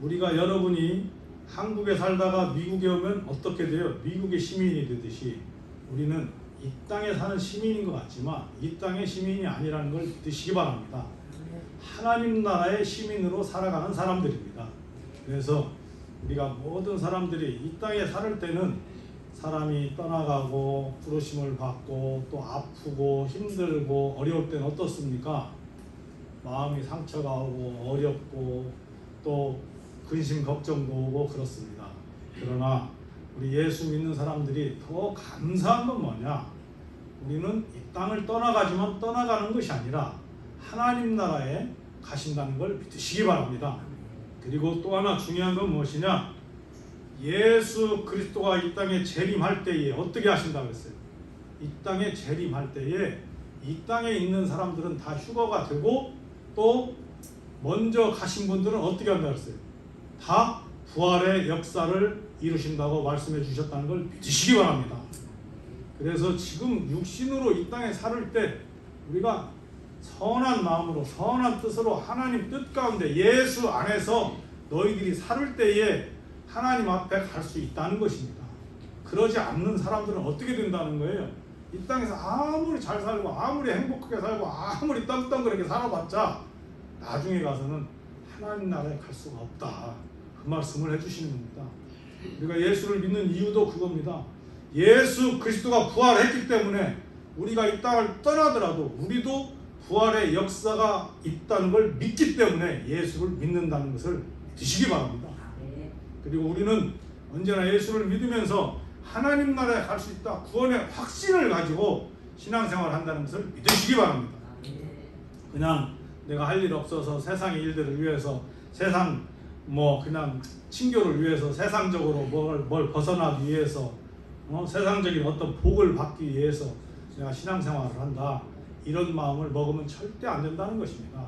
우리가 여러분이 한국에 살다가 미국에 오면 어떻게 돼요? 미국의 시민이 되듯이 우리는 이 땅에 사는 시민인 것 같지만 이 땅의 시민이 아니라는 걸 믿으시기 바랍니다. 하나님 나라의 시민으로 살아가는 사람들입니다. 그래서 우리가 모든 사람들이 이 땅에 살 때는 사람이 떠나가고 부르심을 받고 또 아프고 힘들고 어려울 때는 어떻습니까? 마음이 상처가 오고 어렵고 또 근심 걱정도 오고 그렇습니다. 그러나 우리 예수 믿는 사람들이 더 감사한 건 뭐냐? 우리는 이 땅을 떠나가지만 떠나가는 것이 아니라 하나님 나라에 가신다는 걸 믿으시기 바랍니다. 그리고 또 하나 중요한 건 무엇이냐? 예수 그리스도가 이 땅에 재림할 때에 어떻게 하신다고 했어요? 이 땅에 재림할 때에 이 땅에 있는 사람들은 다 휴거가 되고 또 먼저 가신 분들은 어떻게 한다고 했어요? 다 부활의 역사를 이루신다고 말씀해 주셨다는 걸 믿으시기 바랍니다. 그래서 지금 육신으로 이 땅에 살 때 우리가 선한 마음으로 선한 뜻으로 하나님 뜻 가운데 예수 안에서 너희들이 살 때에 하나님 앞에 갈 수 있다는 것입니다. 그러지 않는 사람들은 어떻게 된다는 거예요? 이 땅에서 아무리 잘 살고 아무리 행복하게 살고 아무리 떵떵거리게 살아봤자 나중에 가서는 하나님 나라에 갈 수가 없다. 그 말씀을 해주시는 겁니다. 우리가 예수를 믿는 이유도 그겁니다. 예수 그리스도가 부활했기 때문에 우리가 이 땅을 떠나더라도 우리도 부활의 역사가 있다는 걸 믿기 때문에 예수를 믿는다는 것을 믿으시기 바랍니다. 그리고 우리는 언제나 예수를 믿으면서 하나님 나라에 갈 수 있다. 구원의 확신을 가지고 신앙생활을 한다는 것을 믿으시기 바랍니다. 그냥 내가 할 일 없어서 세상의 일들을 위해서 세상 그냥 친교를 위해서 세상적으로 뭘 벗어나기 위해서 세상적인 어떤 복을 받기 위해서 내가 신앙생활을 한다. 이런 마음을 먹으면 절대 안 된다는 것입니다.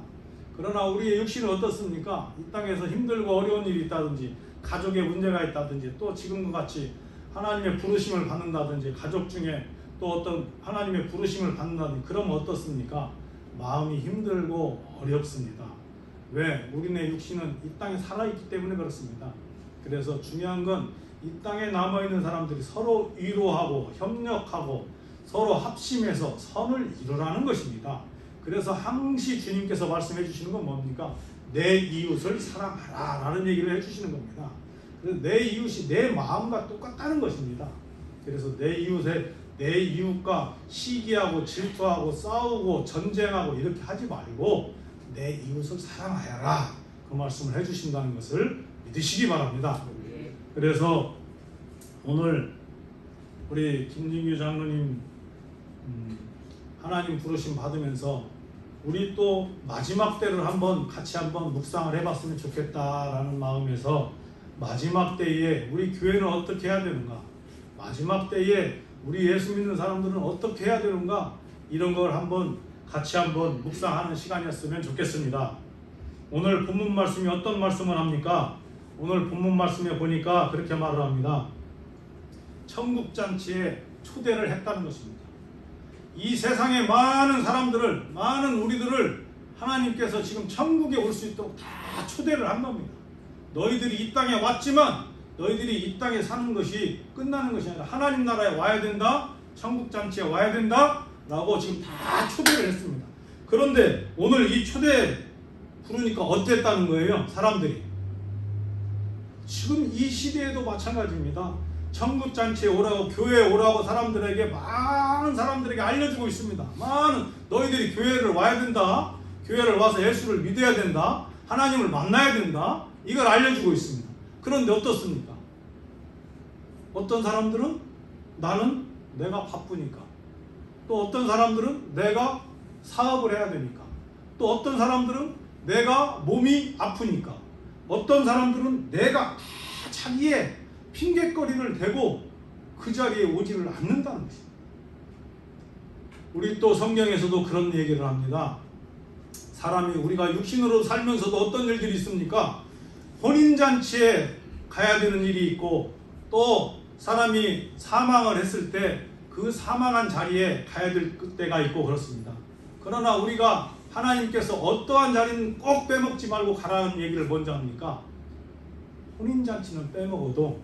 그러나 우리의 육신은 어떻습니까? 이 땅에서 힘들고 어려운 일이 있다든지 가족에 문제가 있다든지 또 지금과 같이 하나님의 부르심을 받는다든지 가족 중에 또 어떤 하나님의 부르심을 받는다든지 그러면 어떻습니까? 마음이 힘들고 어렵습니다. 왜? 우리네 육신은 이 땅에 살아있기 때문에 그렇습니다. 그래서 중요한 건 이 땅에 남아있는 사람들이 서로 위로하고 협력하고 서로 합심해서 선을 이루라는 것입니다. 그래서 항시 주님께서 말씀해 주시는 건 뭡니까? 내 이웃을 사랑하라 라는 얘기를 해주시는 겁니다. 그래서 내 이웃이 내 마음과 똑같다는 것입니다. 그래서 내 이웃과 시기하고 질투하고 싸우고 전쟁하고 이렇게 하지 말고 내 이웃을 사랑하여라 그 말씀을 해주신다는 것을 믿으시기 바랍니다. 그래서 오늘 우리 김진규 장로님 하나님 부르심 받으면서 우리 또 마지막 때를 같이 한번 묵상을 해봤으면 좋겠다라는 마음에서 마지막 때에 우리 교회는 어떻게 해야 되는가? 마지막 때에 우리 예수 믿는 사람들은 어떻게 해야 되는가? 이런 걸 같이 한번 묵상하는 시간이었으면 좋겠습니다. 오늘 본문 말씀이 어떤 말씀을 합니까? 오늘 본문 말씀에 보니까 그렇게 말을 합니다. 천국잔치에 초대를 했다는 것입니다. 이 세상의 많은 우리들을 하나님께서 지금 천국에 올 수 있도록 다 초대를 한 겁니다. 너희들이 이 땅에 왔지만 너희들이 이 땅에 사는 것이 끝나는 것이 아니라 하나님 나라에 와야 된다. 천국잔치에 와야 된다. 라고 지금 다 초대를 했습니다. 그런데 오늘 이 초대 부르니까 어땠다는 거예요? 사람들이. 지금 이 시대에도 마찬가지입니다. 천국잔치에 오라고 교회에 오라고 많은 사람들에게 알려주고 있습니다. 너희들이 교회를 와야 된다. 교회를 와서 예수를 믿어야 된다. 하나님을 만나야 된다. 이걸 알려주고 있습니다. 그런데 어떻습니까? 어떤 사람들은 나는 내가 바쁘니까, 또 어떤 사람들은 내가 사업을 해야 되니까, 또 어떤 사람들은 내가 몸이 아프니까, 어떤 사람들은 내가 다 자기의 핑계거리를 대고 그 자리에 오지를 않는다는 것입니다. 우리 또 성경에서도 그런 얘기를 합니다. 사람이 우리가 육신으로 살면서도 어떤 일들이 있습니까? 혼인잔치에 가야 되는 일이 있고 또 사람이 사망을 했을 때 그 사망한 자리에 가야 될 때가 있고 그렇습니다. 그러나 우리가 하나님께서 어떠한 자리는 꼭 빼먹지 말고 가라는 얘기를 먼저 합니까? 혼인잔치는 빼먹어도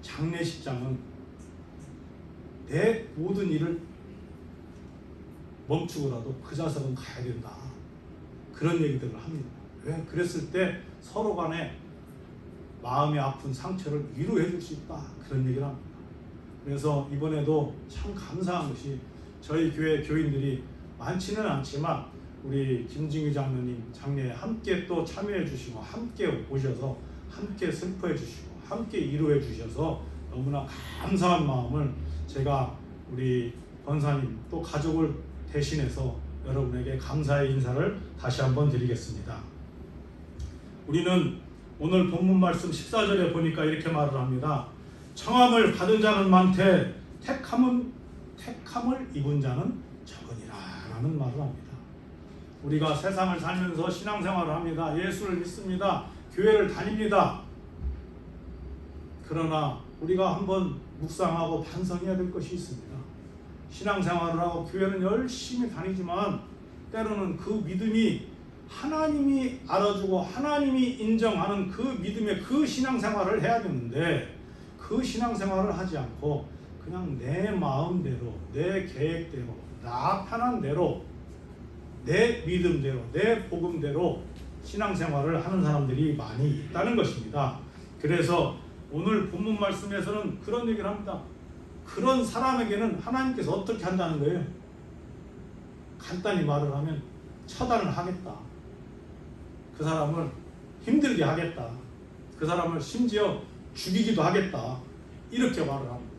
장례식장은 내 모든 일을 멈추고라도 그 자석은 가야 된다. 그런 얘기들을 합니다. 왜? 그랬을 때 서로 간에 마음이 아픈 상처를 위로해 줄 수 있다. 그런 얘기를 합니다. 그래서 이번에도 참 감사한 것이 저희 교회 교인들이 많지는 않지만 우리 김진규 장로님 장례에 함께 또 참여해 주시고 함께 오셔서 함께 슬퍼해 주시고 함께 위로해 주셔서 너무나 감사한 마음을 제가 우리 권사님 또 가족을 대신해서 여러분에게 감사의 인사를 다시 한번 드리겠습니다. 우리는 오늘 본문 말씀 14절에 보니까 이렇게 말을 합니다. 청함을 받은 자는 많되 택함을 입은 자는 적으니라 라는 말을 합니다. 우리가 세상을 살면서 신앙생활을 합니다. 예수를 믿습니다. 교회를 다닙니다. 그러나 우리가 한번 묵상하고 반성해야 될 것이 있습니다. 신앙생활을 하고 교회는 열심히 다니지만 때로는 그 믿음이 하나님이 알아주고 하나님이 인정하는 그 믿음의 그 신앙생활을 해야 되는데 그 신앙생활을 하지 않고 그냥 내 마음대로 내 계획대로 나 편한 대로 내 믿음대로 내 복음대로 신앙생활을 하는 사람들이 많이 있다는 것입니다. 그래서 오늘 본문 말씀에서는 그런 얘기를 합니다. 그런 사람에게는 하나님께서 어떻게 한다는 거예요? 간단히 말을 하면 처단을 하겠다. 그 사람을 힘들게 하겠다. 그 사람을 심지어 죽이기도 하겠다. 이렇게 말을 합니다.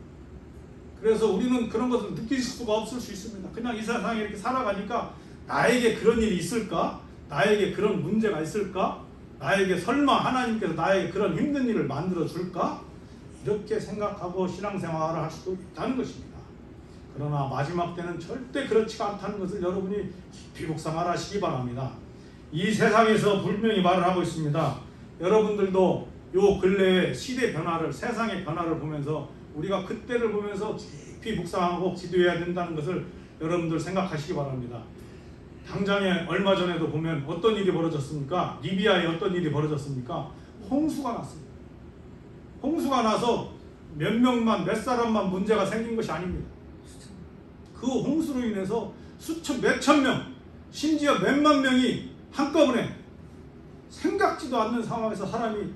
그래서 우리는 그런 것을 느낄 수가 없을 수 있습니다. 그냥 이 세상에 이렇게 살아가니까 나에게 그런 일이 있을까? 나에게 그런 문제가 있을까? 나에게 설마 하나님께서 나에게 그런 힘든 일을 만들어 줄까? 이렇게 생각하고 신앙생활을 할 수도 있다는 것입니다. 그러나 마지막 때는 절대 그렇지가 않다는 것을 여러분이 깊이 묵상하시기 바랍니다. 이 세상에서 분명히 말을 하고 있습니다. 여러분들도 요 근래의 시대 변화를 세상의 변화를 보면서 우리가 그때를 보면서 깊이 묵상하고 기도해야 된다는 것을 여러분들 생각하시기 바랍니다. 당장에 얼마 전에도 보면 어떤 일이 벌어졌습니까? 리비아에 어떤 일이 벌어졌습니까? 홍수가 났습니다. 홍수가 나서 몇 명만 몇 사람만 문제가 생긴 것이 아닙니다. 그 홍수로 인해서 수천 몇천 명 심지어 몇만 명이 한꺼번에 생각지도 않는 상황에서 사람이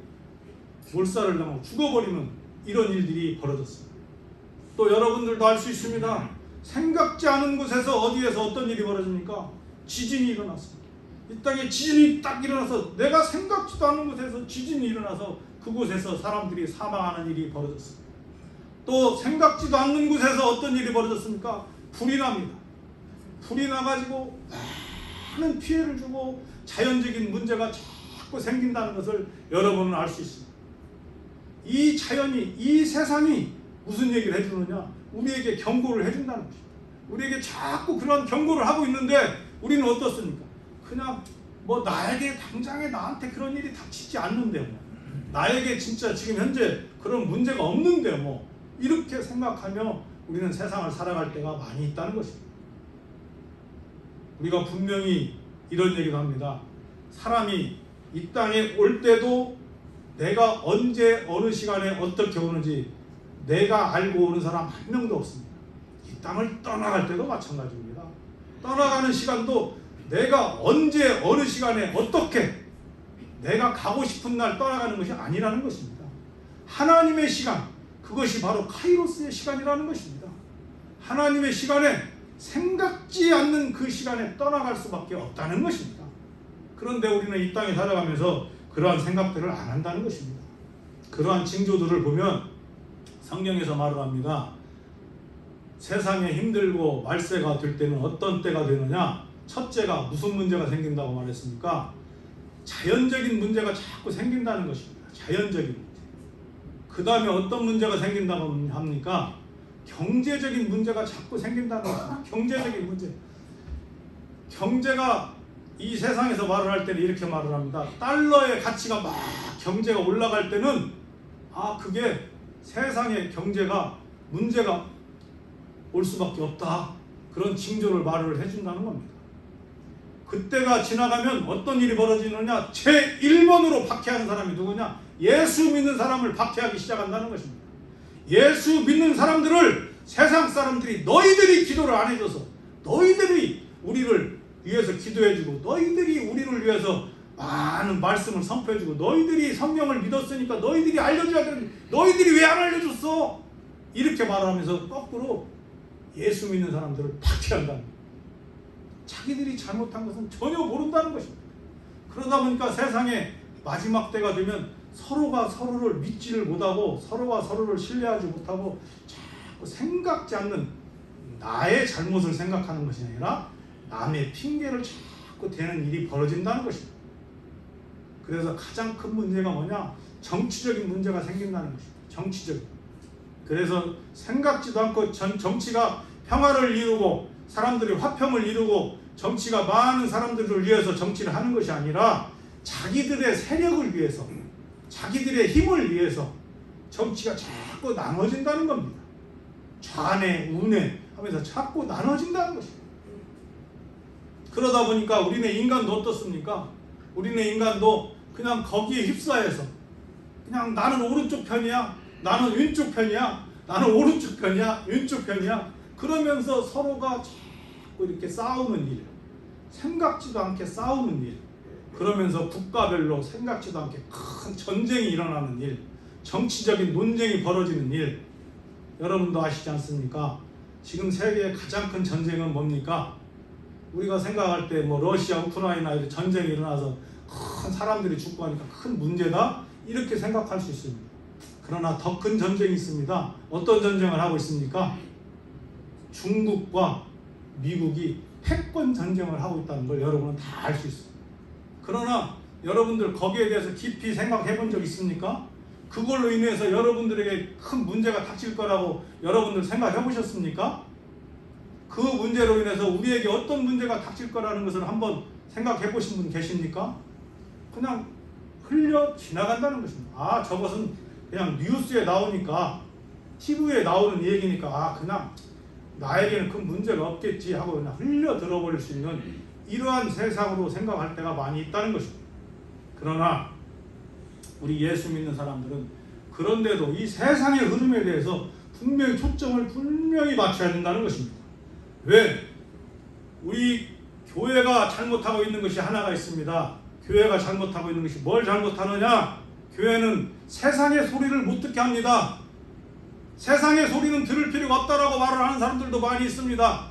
몰살을 당하고 죽어버리는 이런 일들이 벌어졌습니다. 또 여러분들도 알 수 있습니다. 생각지 않은 곳에서 어디에서 어떤 일이 벌어집니까? 지진이 일어났습니다. 이 땅에 지진이 딱 일어나서 내가 생각지도 않은 곳에서 지진이 일어나서 그곳에서 사람들이 사망하는 일이 벌어졌습니다. 또 생각지도 않는 곳에서 어떤 일이 벌어졌습니까? 불이 납니다. 불이 나가지고 많은 피해를 주고 자연적인 문제가 자꾸 생긴다는 것을 여러분은 알 수 있습니다. 이 자연이, 이 세상이 무슨 얘기를 해주느냐? 우리에게 경고를 해준다는 것입니다. 우리에게 자꾸 그런 경고를 하고 있는데 우리는 어떻습니까? 그냥 뭐 나에게 당장에 나한테 그런 일이 닥치지 않는데 뭐 나에게 진짜 지금 현재 그런 문제가 없는데 뭐 이렇게 생각하며 우리는 세상을 살아갈 때가 많이 있다는 것입니다. 우리가 분명히 이런 얘기도 합니다. 사람이 이 땅에 올 때도 내가 언제 어느 시간에 어떻게 오는지 내가 알고 오는 사람 한 명도 없습니다. 이 땅을 떠나갈 때도 마찬가지입니다. 떠나가는 시간도 내가 언제 어느 시간에 어떻게 내가 가고 싶은 날 떠나가는 것이 아니라는 것입니다. 하나님의 시간, 그것이 바로 카이로스의 시간이라는 것입니다. 하나님의 시간에 생각지 않는 그 시간에 떠나갈 수밖에 없다는 것입니다. 그런데 우리는 이 땅에 살아가면서 그러한 생각들을 안 한다는 것입니다. 그러한 징조들을 보면 성경에서 말을 합니다. 세상에 힘들고 말세가 될 때는 어떤 때가 되느냐? 첫째가 무슨 문제가 생긴다고 말했습니까? 자연적인 문제가 자꾸 생긴다는 것입니다. 자연적인 문제. 그 다음에 어떤 문제가 생긴다고 합니까? 경제적인 문제가 자꾸 생긴다는 것입니다. 경제적인 문제. 경제가 이 세상에서 말을 할 때는 이렇게 말을 합니다. 달러의 가치가 막 경제가 올라갈 때는 그게 세상의 경제가 문제가 올 수밖에 없다. 그런 징조를 말을 해준다는 겁니다. 그때가 지나가면 어떤 일이 벌어지느냐? 제1번으로 박해하는 사람이 누구냐? 예수 믿는 사람을 박해하기 시작한다는 것입니다. 예수 믿는 사람들을 세상 사람들이 너희들이 기도를 안 해줘서, 너희들이 우리를 위해서 기도해주고, 너희들이 우리를 위해서 많은 말씀을 선포해주고, 너희들이 성경을 믿었으니까 너희들이 알려줘야 되는데 너희들이 왜 안 알려줬어? 이렇게 말하면서 거꾸로 예수 믿는 사람들을 박해한다는 거예요. 자기들이 잘못한 것은 전혀 모른다는 것입니다. 그러다 보니까 세상에 마지막 때가 되면 서로가 서로를 믿지를 못하고, 서로가 서로를 신뢰하지 못하고, 자꾸 생각지 않는 나의 잘못을 생각하는 것이 아니라 남의 핑계를 자꾸 대는 일이 벌어진다는 것입니다. 그래서 가장 큰 문제가 뭐냐? 정치적인 문제가 생긴다는 것입니다. 정치적인. 그래서 생각지도 않고 정치가 평화를 이루고 사람들이 화평을 이루고 정치가 많은 사람들을 위해서 정치를 하는 것이 아니라 자기들의 세력을 위해서, 자기들의 힘을 위해서 정치가 자꾸 나눠진다는 겁니다. 좌뇌 우뇌 하면서 자꾸 나눠진다는 것입니다. 그러다 보니까 우리네 인간도 어떻습니까? 우리네 인간도 그냥 거기에 휩싸여서 그냥 나는 오른쪽 편이야, 나는 왼쪽 편이야, 나는 오른쪽 편이야, 왼쪽 편이야, 그러면서 서로가 자꾸 이렇게 싸우는 일, 생각지도 않게 싸우는 일, 그러면서 국가별로 생각지도 않게 큰 전쟁이 일어나는 일, 정치적인 논쟁이 벌어지는 일, 여러분도 아시지 않습니까? 지금 세계의 가장 큰 전쟁은 뭡니까? 우리가 생각할 때 뭐 러시아, 우크라이나 이런 전쟁이 일어나서 큰 사람들이 죽고 하니까 큰 문제다, 이렇게 생각할 수 있습니다. 그러나 더 큰 전쟁이 있습니다. 어떤 전쟁을 하고 있습니까? 중국과 미국이 패권 전쟁을 하고 있다는 걸 여러분은 다 알 수 있습니다. 그러나 여러분들 거기에 대해서 깊이 생각해 본 적 있습니까? 그걸로 인해서 여러분들에게 큰 문제가 닥칠 거라고 여러분들 생각해 보셨습니까? 그 문제로 인해서 우리에게 어떤 문제가 닥칠 거라는 것을 한번 생각해 보신 분 계십니까? 그냥 흘려 지나간다는 것입니다. 아, 저것은 그냥 뉴스에 나오니까, TV에 나오는 얘기니까, 아, 그냥 나에게는 큰 문제가 없겠지 하고 그냥 흘려 들어버릴 수 있는 이러한 세상으로 생각할 때가 많이 있다는 것입니다. 그러나 우리 예수 믿는 사람들은 그런데도 이 세상의 흐름에 대해서 분명히 초점을 분명히 맞춰야 된다는 것입니다. 왜? 우리 교회가 잘못하고 있는 것이 하나가 있습니다. 교회가 잘못하고 있는 것이 뭘 잘못하느냐? 교회는 세상의 소리를 못 듣게 합니다. 세상의 소리는 들을 필요가 없다라고 말을 하는 사람들도 많이 있습니다.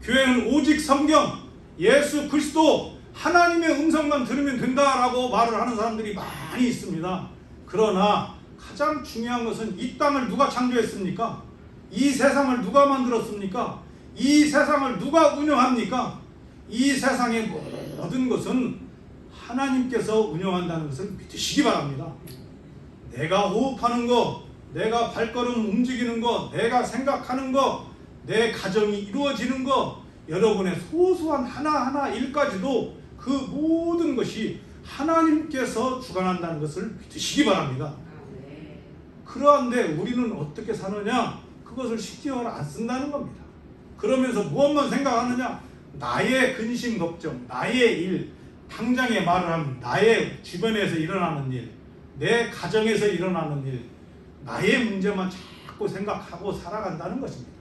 교회는 오직 성경, 예수 그리스도, 하나님의 음성만 들으면 된다라고 말을 하는 사람들이 많이 있습니다. 그러나 가장 중요한 것은 이 땅을 누가 창조했습니까? 이 세상을 누가 만들었습니까? 이 세상을 누가 운영합니까? 이 세상의 모든 것은 하나님께서 운영한다는 것을 믿으시기 바랍니다. 내가 호흡하는 거, 내가 발걸음 움직이는 거, 내가 생각하는 거, 내 가정이 이루어지는 거, 여러분의 소소한 하나하나 일까지도 그 모든 것이 하나님께서 주관한다는 것을 믿으시기 바랍니다. 그러한데 우리는 어떻게 사느냐? 그것을 신경을 안 쓴다는 겁니다. 그러면서 무엇만 생각하느냐? 나의 근심 걱정, 나의 일, 당장에 말을 하면 나의 주변에서 일어나는 일, 내 가정에서 일어나는 일, 나의 문제만 자꾸 생각하고 살아간다는 것입니다.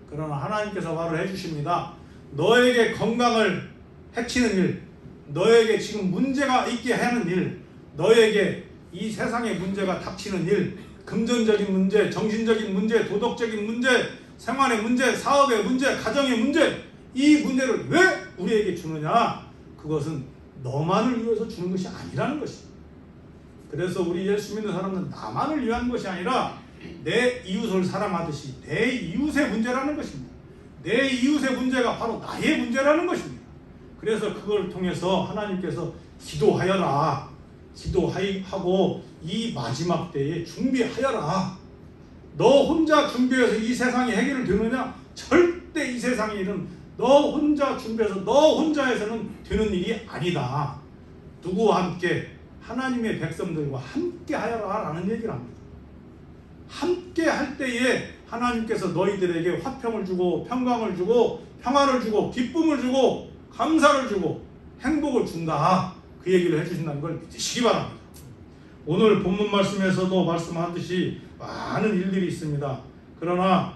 그러나 하나님께서 말을 해주십니다. 너에게 건강을 해치는 일, 너에게 지금 문제가 있게 하는 일, 너에게 이 세상에 문제가 닥치는 일, 금전적인 문제, 정신적인 문제, 도덕적인 문제, 생활의 문제, 사업의 문제, 가정의 문제, 이 문제를 왜 우리에게 주느냐? 그것은 너만을 위해서 주는 것이 아니라는 것입니다. 그래서 우리 예수 믿는 사람은 나만을 위한 것이 아니라 내 이웃을 사랑하듯이 내 이웃의 문제라는 것입니다. 내 이웃의 문제가 바로 나의 문제라는 것입니다. 그래서 그걸 통해서 하나님께서 기도하여라, 기도하고 이 마지막 때에 준비하여라. 너 혼자 준비해서 이 세상이 해결을 되느냐? 절대 이 세상의 일은 너 혼자 준비해서 너 혼자 해서는 되는 일이 아니다. 누구와 함께? 하나님의 백성들과 함께 하여라 라는 얘기를 합니다. 함께 할 때에 하나님께서 너희들에게 화평을 주고 평강을 주고 평화를 주고 기쁨을 주고 감사를 주고 행복을 준다. 그 얘기를 해주신다는 걸 믿으시기 바랍니다. 오늘 본문 말씀에서도 말씀하듯이 많은 일들이 있습니다. 그러나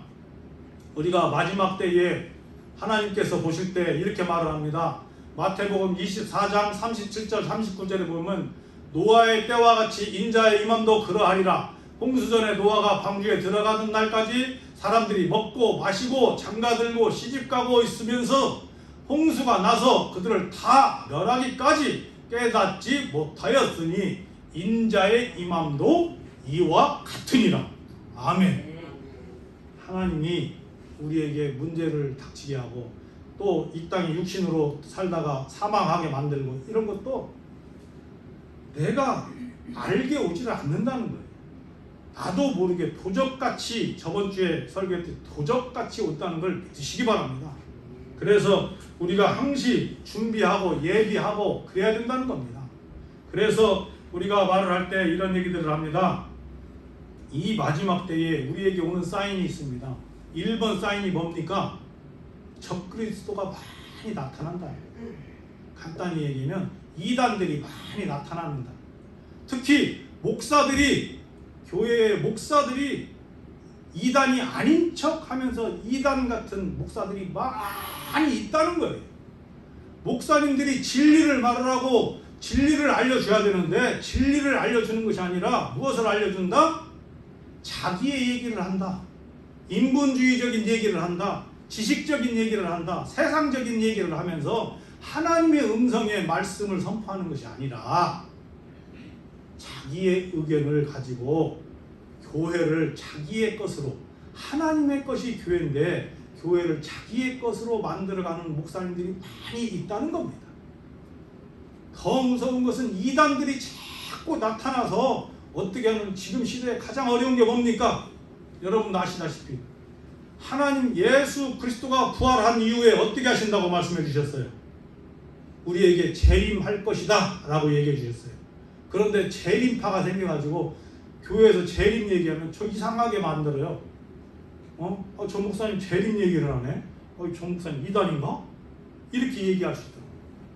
우리가 마지막 때에 하나님께서 보실 때 이렇게 말을 합니다. 마태복음 24장 37절 39절에 보면 노아의 때와 같이 인자의 임함도 그러하리라. 홍수전에 노아가 방주에 들어가는 날까지 사람들이 먹고 마시고 장가들고 시집가고 있으면서 홍수가 나서 그들을 다 멸하기까지 깨닫지 못하였으니 인자의 임함도 이와 같으니라. 아멘. 하나님이 우리에게 문제를 닥치게 하고 또 이 땅에 육신으로 살다가 사망하게 만들고 이런 것도 내가 알게 오지를 않는다는 거예요. 나도 모르게 도적같이 저번 주에 설교했듯이 도적같이 온다는 걸 믿으시기 바랍니다. 그래서 우리가 항시 준비하고 예비하고 그래야 된다는 겁니다. 그래서 우리가 말을 할 때 이런 얘기들을 합니다. 이 마지막 때에 우리에게 오는 사인이 있습니다. 1번 사인이 뭡니까? 적그리스도가 많이 나타난다. 간단히 얘기하면 이단들이 많이 나타납니다. 특히 목사들이, 교회의 목사들이 이단이 아닌 척 하면서 이단 같은 목사들이 많이 있다는 거예요. 목사님들이 진리를 말하라고 진리를 알려줘야 되는데 진리를 알려주는 것이 아니라 무엇을 알려준다? 자기의 얘기를 한다. 인본주의적인 얘기를 한다. 지식적인 얘기를 한다. 세상적인 얘기를 하면서 하나님의 음성의 말씀을 선포하는 것이 아니라 자기의 의견을 가지고 교회를 자기의 것으로, 하나님의 것이 교회인데 교회를 자기의 것으로 만들어가는 목사님들이 많이 있다는 겁니다. 더 무서운 것은 이단들이 자꾸 나타나서 어떻게 하면 지금 시대에 가장 어려운 게 뭡니까? 여러분도 아시다시피 하나님 예수 그리스도가 부활한 이후에 어떻게 하신다고 말씀해 주셨어요? 우리에게 재림할 것이다 라고 얘기해 주셨어요. 그런데 재림파가 생겨가지고 교회에서 재림 얘기하면 저 이상하게 만들어요. 저 목사님 재림 얘기를 하네? 저 목사님 이단인가? 이렇게 얘기할 수 있더라고요.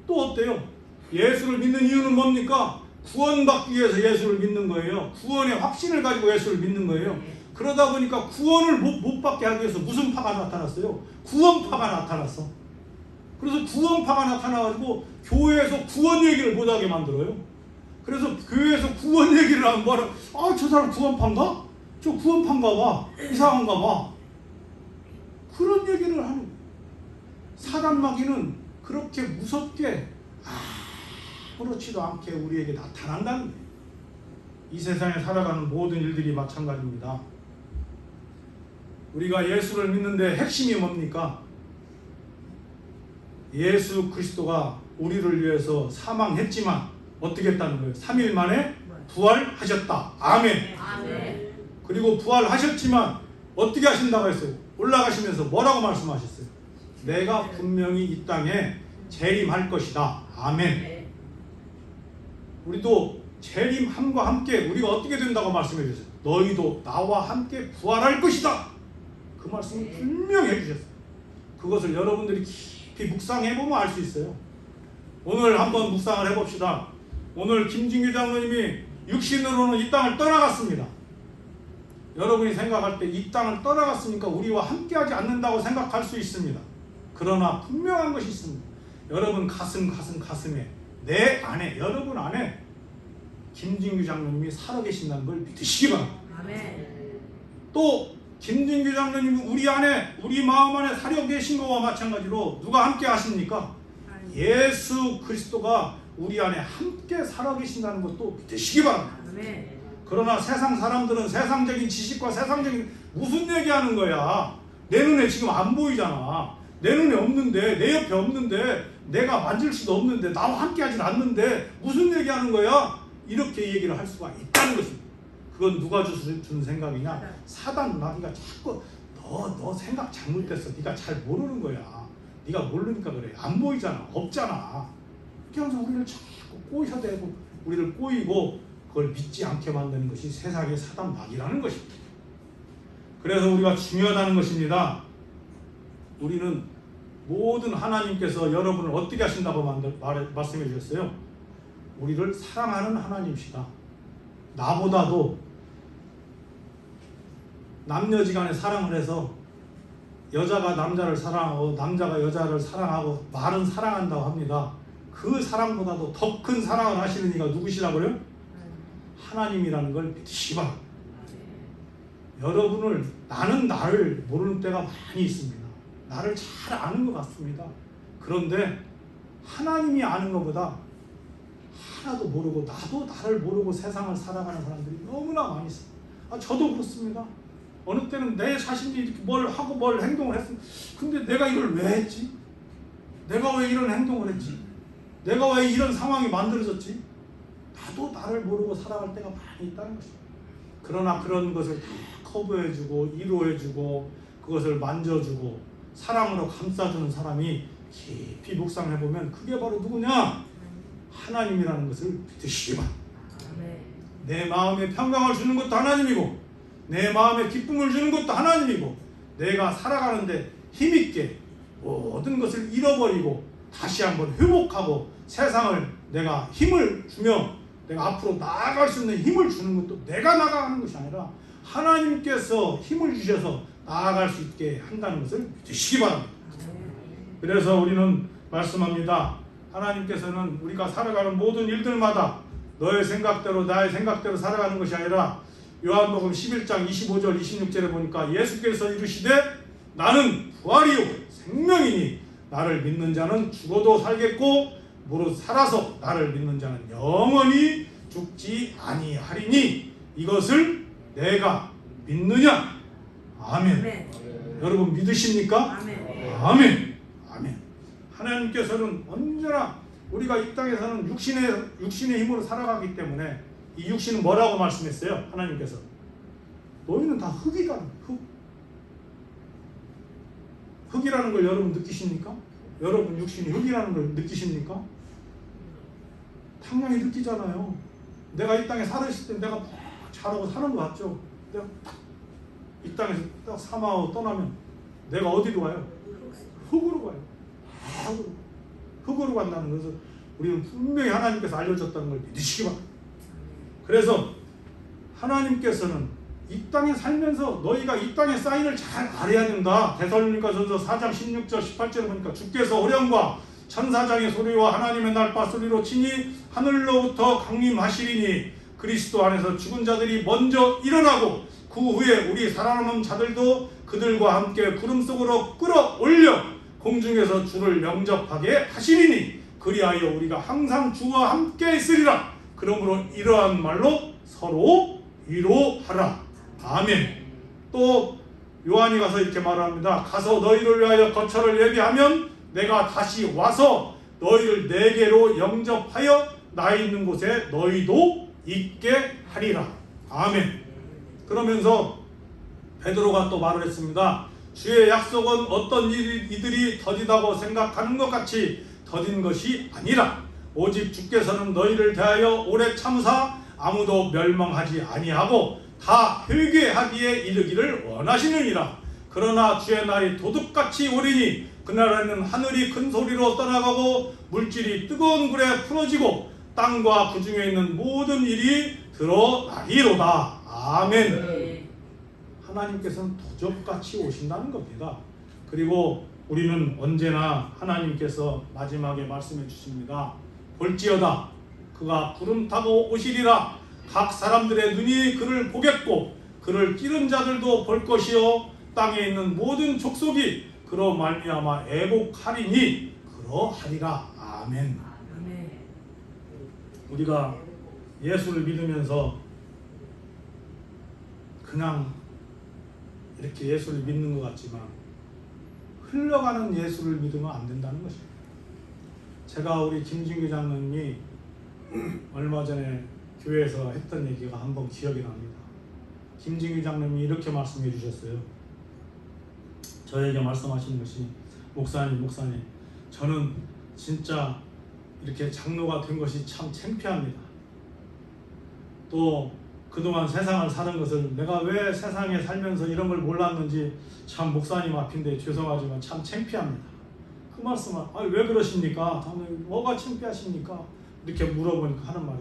또 어때요? 예수를 믿는 이유는 뭡니까? 구원받기 위해서 예수를 믿는 거예요. 구원의 확신을 가지고 예수를 믿는 거예요. 그러다 보니까 구원을 못 받게 하기 위해서 무슨 파가 나타났어요? 구원파가 나타났어. 그래서 구원파가 나타나가지고 교회에서 구원 얘기를 못하게 만들어요. 그래서 교회에서 구원 얘기를 하면 뭐라, 저 사람 구원파인가? 저 구원파인가 봐. 이상한가 봐. 그런 얘기를 하는 거예요. 사단 마귀는 그렇게 무섭게 아무렇지도 않게 우리에게 나타난다는 거예요. 이 세상에 살아가는 모든 일들이 마찬가지입니다. 우리가 예수를 믿는데 핵심이 뭡니까? 예수 그리스도가 우리를 위해서 사망했지만 어떻게 했다는 거예요? 3일 만에 부활하셨다. 아멘. 아멘. 그리고 부활하셨지만 어떻게 하신다고 했어요? 올라가시면서 뭐라고 말씀하셨어요? 내가 분명히 이 땅에 재림할 것이다. 아멘. 우리도 재림함과 함께 우리가 어떻게 된다고 말씀해 주셨어요? 너희도 나와 함께 부활할 것이다. 그 말씀을 분명히 해주셨어요. 그것을 여러분들이 깊이 묵상해보면 알 수 있어요. 오늘 한번 묵상을 해봅시다. 오늘 김진규 장로님이 육신으로는 이 땅을 떠나갔습니다. 여러분이 생각할 때 이 땅을 떠나갔으니까 우리와 함께하지 않는다고 생각할 수 있습니다. 그러나 분명한 것이 있습니다. 여러분 가슴에 내 안에, 여러분 안에 김진규 장로님이 살아계신다는 걸 믿으시기 바랍니다. 아멘. 또 김진규 장로님이 우리 안에, 우리 마음 안에 살아 계신 것과 마찬가지로 누가 함께 하십니까? 예수 그리스도가 우리 안에 함께 살아 계신다는 것도 믿으시기 바랍니다. 아멘. 그러나 세상 사람들은 세상적인 지식과 세상적인 무슨 얘기하는 거야? 내 눈에 지금 안 보이잖아. 내 눈에 없는데, 내 옆에 없는데, 내가 만질 수도 없는데, 나와 함께 하진 않는데 무슨 얘기하는 거야? 이렇게 얘기를 할 수가 있다는 것입니다. 그건 누가 주는 생각이냐? 사단 마귀가 자꾸 너 생각 잘못됐어. 네가 잘 모르는 거야. 네가 모르니까 그래. 안 보이잖아. 없잖아. 그렇게 하면서 우리를 자꾸 꼬셔대고 우리를 꼬이고 그걸 믿지 않게 만드는 것이 세상의 사단 마귀라는 것입니다. 그래서 우리가 중요하다는 것입니다. 우리는 모든 하나님께서 여러분을 어떻게 하신다고 말씀해 주셨어요? 우리를 사랑하는 하나님이시다. 나보다도 남녀지간에 사랑을 해서 여자가 남자를 사랑하고 남자가 여자를 사랑하고 말은 사랑한다고 합니다. 그 사랑보다도 더 큰 사랑을 하시는 이가 누구시라고요? 하나님이라는 걸 믿으시기 바랍니다. 여러분을, 나는 나를 모르는 때가 많이 있습니다. 나를 잘 아는 것 같습니다. 그런데 하나님이 아는 것보다 하나도 모르고 나도 나를 모르고 세상을 살아가는 사람들이 너무나 많이 있어요. 저도 그렇습니다. 어느 때는 내 자신이 이렇게 뭘 하고 뭘 행동을 했습니다. 근데 내가 이걸 왜 했지? 내가 왜 이런 행동을 했지? 내가 왜 이런 상황이 만들어졌지? 나도 나를 모르고 살아갈 때가 많이 있다는 것입니다. 그러나 그런 것을 다 커버해주고 위로해주고 그것을 만져주고 사랑으로 감싸주는 사람이 깊이 묵상해보면 그게 바로 누구냐? 하나님이라는 것을 믿으시기 바랍니다. 내 마음에 평강을 주는 것도 하나님이고 내 마음에 기쁨을 주는 것도 하나님이고 내가 살아가는데 힘있게 모든 것을 잃어버리고 다시 한번 회복하고 세상을 내가 힘을 주며 내가 앞으로 나아갈 수 있는 힘을 주는 것도 내가 나아가는 것이 아니라 하나님께서 힘을 주셔서 나아갈 수 있게 한다는 것을 믿으시기 바랍니다. 그래서 우리는 말씀합니다. 하나님께서는 우리가 살아가는 모든 일들마다 너의 생각대로 나의 생각대로 살아가는 것이 아니라 요한복음 11장 25절 26절에 보니까 예수께서 이르시되 나는 부활이요 생명이니 나를 믿는 자는 죽어도 살겠고 무릇 살아서 나를 믿는 자는 영원히 죽지 아니하리니 이것을 내가 믿느냐? 아멘. 아멘. 여러분 믿으십니까? 아멘. 아멘. 아멘. 하나님께서는 언제나 우리가 이 땅에서는 육신의 힘으로 살아가기 때문에 이 육신은 뭐라고 말씀했어요? 하나님께서 너희는 다 흙이다. 흙이라는 걸 여러분 느끼십니까? 여러분 육신이 흙이라는 걸 느끼십니까? 당연히 느끼잖아요. 내가 이 땅에 살아있을 때 내가 막 잘하고 사는 거 같죠? 내가 이 땅에서 딱 사망하고 떠나면 내가 어디로 가요? 흙으로 가요. 흙으로 간다는 것을 우리는 분명히 하나님께서 알려줬다는 걸 믿으시기 바랍니다. 그래서 하나님께서는 이 땅에 살면서 너희가 이 땅의 사인을 잘 알아야 된다. 데살로니가전서 4장 16절 18절에 보니까 주께서 호령과 천사장의 소리와 하나님의 날파 소리로 치니 하늘로부터 강림하시리니 그리스도 안에서 죽은 자들이 먼저 일어나고 그 후에 우리 살아남은 자들도 그들과 함께 구름 속으로 끌어올려 공중에서 주를 영접하게 하시리니 그리하여 우리가 항상 주와 함께 있으리라. 그러므로 이러한 말로 서로 위로하라. 아멘. 또 요한이 가서 이렇게 말합니다. 가서 너희를 위하여 거처를 예비하면 내가 다시 와서 너희를 내게로 영접하여 나 있는 곳에 너희도 있게 하리라. 아멘. 그러면서 베드로가 또 말을 했습니다. 주의 약속은 어떤 이들이 더디다고 생각하는 것 같이 더딘 것이 아니라 오직 주께서는 너희를 대하여 오래 참으사 아무도 멸망하지 아니하고 다 회개하기에 이르기를 원하시느니라. 그러나 주의 날이 도둑같이 오리니 그날에는 하늘이 큰 소리로 떠나가고 물질이 뜨거운 불에 풀어지고 땅과 그 중에 있는 모든 일이 드러나리로다. 아멘. 하나님께서는 도적같이 오신다는 겁니다. 그리고 우리는 언제나 하나님께서 마지막에 말씀해 주십니다. 볼지어다 그가 구름 타고 오시리라. 각 사람들의 눈이 그를 보겠고 그를 찌른 자들도 볼 것이요 땅에 있는 모든 족속이 그로 말미암아 애곡하리니 그러하리라. 아멘. 우리가 예수를 믿으면서 그냥 이렇게 예수를 믿는 것 같지만 흘러가는 예수를 믿으면 안 된다는 것입니다. 제가 우리 김진규 장로님이 얼마 전에 교회에서 했던 얘기가 한번 기억이 납니다. 김진규 장로님이 이렇게 말씀해 주셨어요. 저에게 말씀하시는 것이 목사님 저는 진짜 이렇게 장로가 된 것이 참 창피합니다. 또 그동안 세상을 사는 것을 내가 왜 세상에 살면서 이런 걸 몰랐는지 참 목사님 앞인데 죄송하지만 참 창피합니다. 그 말씀을 왜 그러십니까? 저는 뭐가 창피하십니까? 이렇게 물어보니까 하는 말이,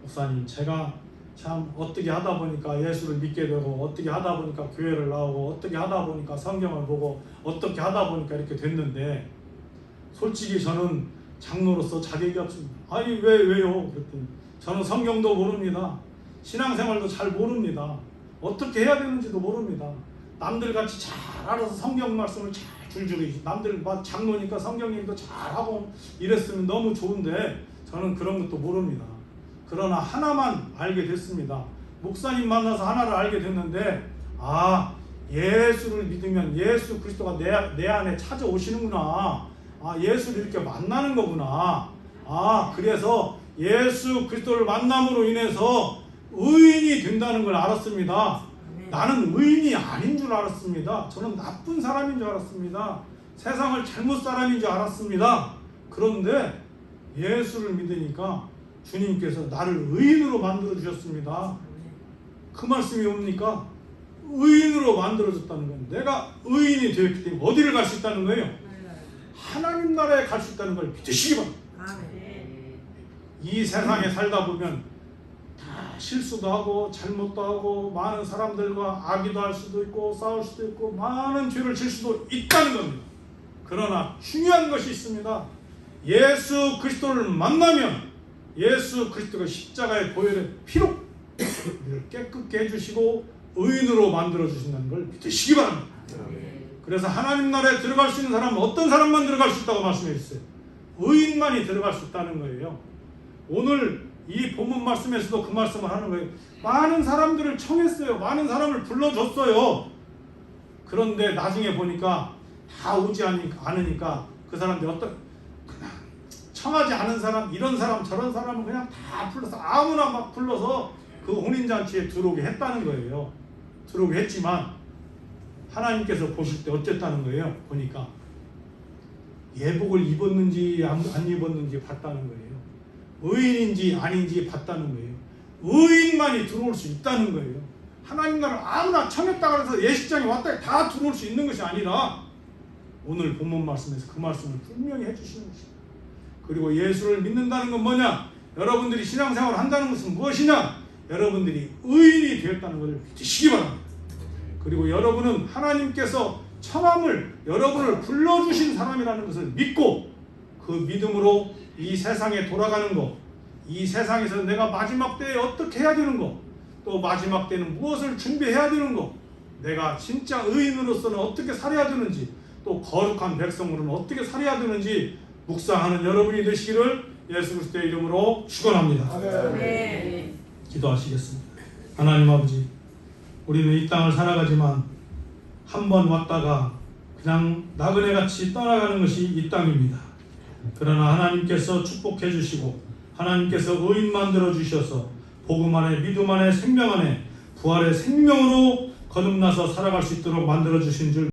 목사님, 제가 참 어떻게 하다 보니까 예수를 믿게 되고, 어떻게 하다 보니까 교회를 나오고, 어떻게 하다 보니까 성경을 보고, 어떻게 하다 보니까 이렇게 됐는데, 솔직히 저는 장로로서 자격이 없습니다. 왜요? 그랬더니 저는 성경도 모릅니다. 신앙생활도 잘 모릅니다. 어떻게 해야 되는지도 모릅니다. 남들 같이 잘 알아서 성경 말씀을 잘 줄줄이, 남들 장로니까 성경 일도 잘하고 이랬으면 너무 좋은데 저는 그런 것도 모릅니다. 그러나 하나만 알게 됐습니다. 목사님 만나서 하나를 알게 됐는데, 예수를 믿으면 예수 그리스도가 내 안에 찾아오시는구나. 예수를 이렇게 만나는 거구나. 그래서 예수 그리스도를 만남으로 인해서 의인이 된다는 걸 알았습니다. 나는 의인이 아닌 줄 알았습니다. 저는 나쁜 사람인 줄 알았습니다. 세상을 잘못 사람인 줄 알았습니다. 그런데 예수를 믿으니까 주님께서 나를 의인으로 만들어 주셨습니다. 그 말씀이 뭡니까? 의인으로 만들어졌다는 건, 내가 의인이 되었기 때문에 어디를 갈 수 있다는 거예요? 하나님 나라에 갈 수 있다는 걸 믿으시기 바랍니다. 이 세상에 살다 보면 다 실수도 하고 잘못도 하고, 많은 사람들과 악의도 할 수도 있고 싸울 수도 있고 많은 죄를 질 수도 있다는 겁니다. 그러나 중요한 것이 있습니다. 예수 그리스도를 만나면 예수 그리스도가 십자가의 보혈의 피로 우리를 깨끗게 해주시고 의인으로 만들어 주신다는 걸 믿으시기 바랍니다. 그래서 하나님 나라에 들어갈 수 있는 사람은 어떤 사람만 들어갈 수 있다고 말씀해 주셨어요? 의인만이 들어갈 수 있다는 거예요. 오늘 이 본문 말씀에서도 그 말씀을 하는 거예요. 많은 사람들을 청했어요. 많은 사람을 불러줬어요. 그런데 나중에 보니까 다 오지 않으니까 그 사람들이 그냥 청하지 않은 사람, 이런 사람 저런 사람은 그냥 다 불러서, 아무나 막 불러서 그 혼인잔치에 들어오게 했다는 거예요. 들어오게 했지만 하나님께서 보실 때 어땠다는 거예요? 보니까 예복을 입었는지 안 입었는지 봤다는 거예요. 의인인지 아닌지 봤다는 거예요. 의인만이 들어올 수 있다는 거예요. 하나님 나라를 아무나 청했다고 해서 예식장에 왔다 다 들어올 수 있는 것이 아니라, 오늘 본문 말씀에서 그 말씀을 분명히 해주시는 것입니다. 그리고 예수를 믿는다는 건 뭐냐? 여러분들이 신앙생활을 한다는 것은 무엇이냐? 여러분들이 의인이 되었다는 것을 믿으시기 바랍니다. 그리고 여러분은 하나님께서 청함을, 여러분을 불러주신 사람이라는 것을 믿고, 그 믿음으로 이 세상에 돌아가는 것, 이 세상에서 내가 마지막 때에 어떻게 해야 되는 것, 또 마지막 때는 무엇을 준비해야 되는 것, 내가 진짜 의인으로서는 어떻게 살아야 되는지, 또 거룩한 백성으로는 어떻게 살아야 되는지 묵상하는 여러분이 되시기를 예수 그리스도의 이름으로 축원합니다. 네. 기도하시겠습니다. 하나님 아버지, 우리는 이 땅을 살아가지만 한 번 왔다가 그냥 나그네같이 떠나가는 것이 이 땅입니다. 그러나 하나님께서 축복해 주시고 하나님께서 의인 만들어 주셔서 복음 안에, 믿음 안에, 생명 안에, 부활의 생명으로 거듭나서 살아갈 수 있도록 만들어 주신 줄